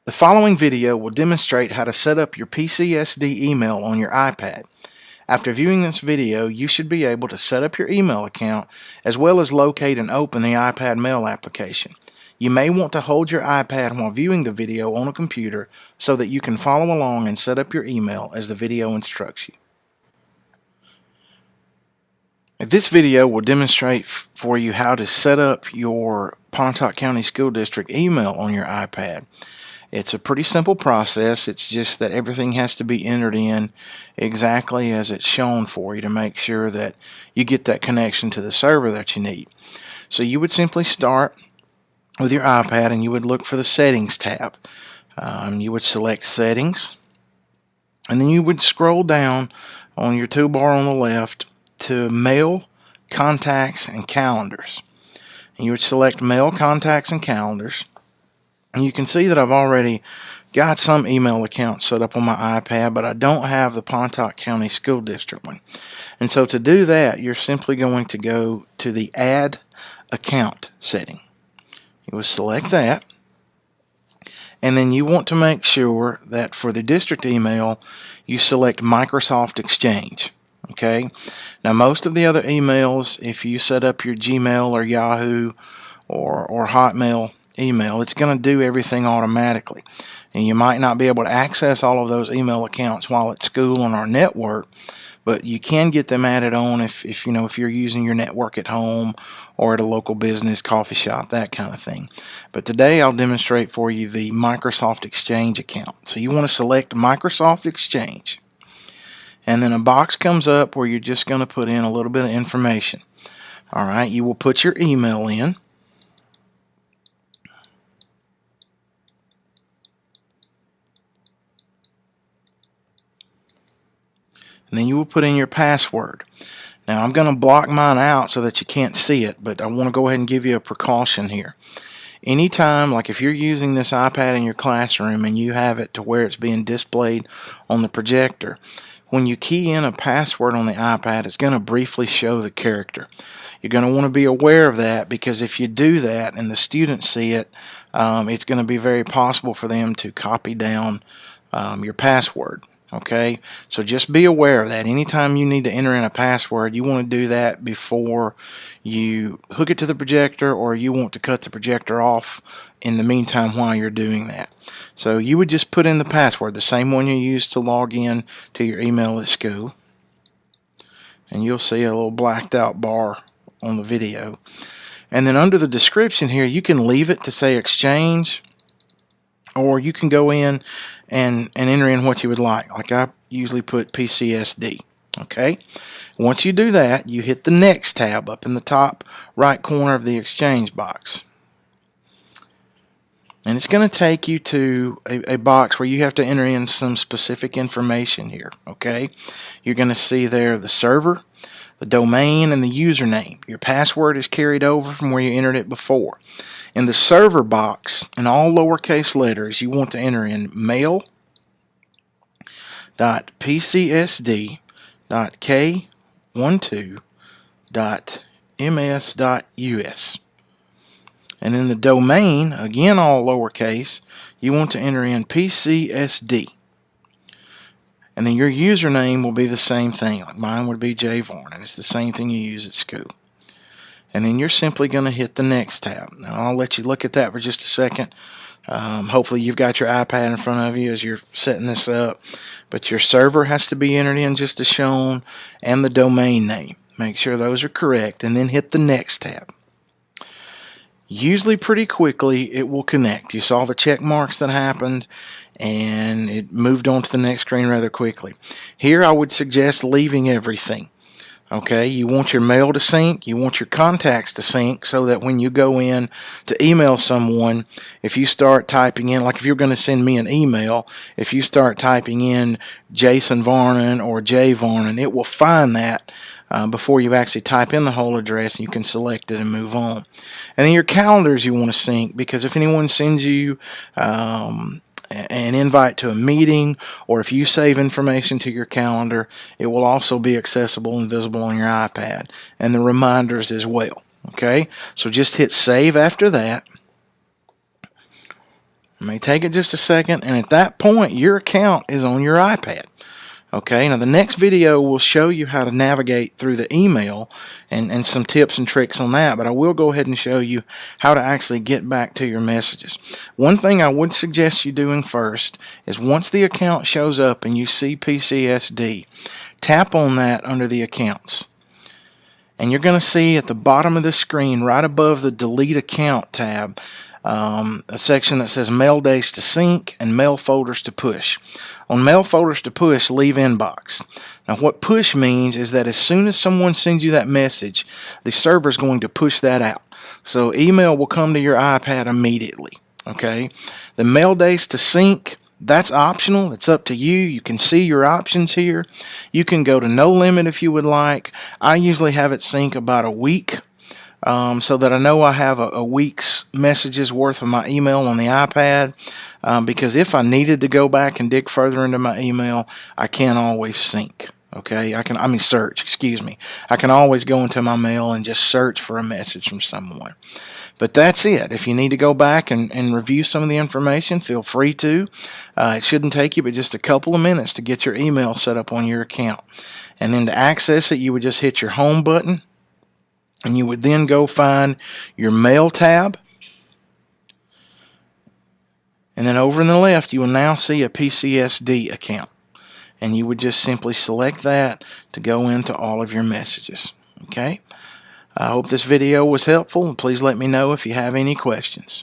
The following video will demonstrate how to set up your PCSD email on your iPad. After viewing this video, you should be able to set up your email account as well as locate and open the iPad Mail application. You may want to hold your iPad while viewing the video on a computer so that you can follow along and set up your email as the video instructs you. This video will demonstrate for you how to set up your Pontotoc County School District email on your iPad. It's a pretty simple process. It's just that everything has to be entered in exactly as it's shown for you to make sure that you get that connection to the server that you need. So you would simply start with your iPad and you would look for the Settings tab. You would select Settings, and then you would scroll down on your toolbar on the left to Mail, Contacts, and Calendars. And you would select Mail, Contacts, and Calendars. And you can see that I've already got some email accounts set up on my iPad, but I don't have the Pontotoc County School District one. And so to do that, you're simply going to go to the Add Account setting. You will select that, and then you want to make sure that for the district email, you select Microsoft Exchange. Okay. Now most of the other emails, if you set up your Gmail or Yahoo or Hotmail email, it's going to do everything automatically, and you might not be able to access all of those email accounts while at school on our network, but you can get them added on if you're using your network at home or at a local business, coffee shop, that kind of thing. But today I'll demonstrate for you the Microsoft Exchange account. So you want to select Microsoft Exchange, and then a box comes up where you're just going to put in a little bit of information. Alright, you will put your email in. And then you will put in your password. Now I'm going to block mine out so that you can't see it, but I want to go ahead and give you a precaution here. Anytime, like if you're using this iPad in your classroom and you have it to where it's being displayed on the projector, when you key in a password on the iPad, it's going to briefly show the character. You're going to want to be aware of that, because if you do that and the students see it, it's going to be very possible for them to copy down your password. Okay, so just be aware of that. Anytime you need to enter in a password, you want to do that before you hook it to the projector, or you want to cut the projector off in the meantime while you're doing that. So you would just put in the password, the same one you used to log in to your email at school, and you'll see a little blacked out bar on the video. And then under the description here, you can leave it to say Exchange, or you can go in and enter in what you would like. Like I usually put PCSD. Okay. Once you do that, you hit the Next tab up in the top right corner of the Exchange box. And it's going to take you to a box where you have to enter in some specific information here. Okay. You're going to see there the server, the domain, and the username. Your password is carried over from where you entered it before. In the server box, in all lowercase letters, you want to enter in mail.pcsd.k12.ms.us. And in the domain, again all lowercase, you want to enter in PCSD. And then your username will be the same thing. Like mine would be J Varnon. It's the same thing you use at school. And then you're simply going to hit the Next tab. Now I'll let you look at that for just a second. Hopefully you've got your iPad in front of you as you're setting this up. But your server has to be entered in just as shown, and the domain name. Make sure those are correct, and then hit the Next tab. Usually pretty quickly it will connect. You saw the check marks that happened, and it moved on to the next screen rather quickly. Here I would suggest leaving everything. Okay, you want your mail to sync, you want your contacts to sync, so that when you go in to email someone, if you start typing in, like if you're going to send me an email, if you start typing in Jason Varnon or J Varnon, it will find that before you actually type in the whole address, and you can select it and move on. And then your calendars you want to sync, because if anyone sends you an invite to a meeting, or if you save information to your calendar, it will also be accessible and visible on your iPad, and the reminders as well. Okay, so just hit save after that, It may take it just a second, and at that point your account is on your iPad. Okay, now the next video will show you how to navigate through the email and some tips and tricks on that, but I will go ahead and show you how to actually get back to your messages. One thing I would suggest you doing first is once the account shows up and you see PCSD, tap on that under the accounts. And you're going to see at the bottom of the screen, right above the Delete Account tab, a section that says Mail Days to Sync and Mail Folders to Push. On Mail Folders to Push, leave Inbox. Now what push means is that as soon as someone sends you that message, the server is going to push that out. So email will come to your iPad immediately. Okay. The Mail Days to Sync, that's optional. It's up to you. You can see your options here. You can go to no limit if you would like. I usually have it sync about a week, so that I know I have a week's messages worth of my email on the iPad, because if I needed to go back and dig further into my email, I can't always sync. Okay, search, excuse me. I can always go into my mail and just search for a message from someone. But that's it. If you need to go back and review some of the information, feel free to. It shouldn't take you but just a couple of minutes to get your email set up on your account. And then to access it, you would just hit your home button, and you would then go find your Mail tab. And then over in the left, you will now see a PCSD account. And you would just simply select that to go into all of your messages. Okay? I hope this video was helpful, and please let me know if you have any questions.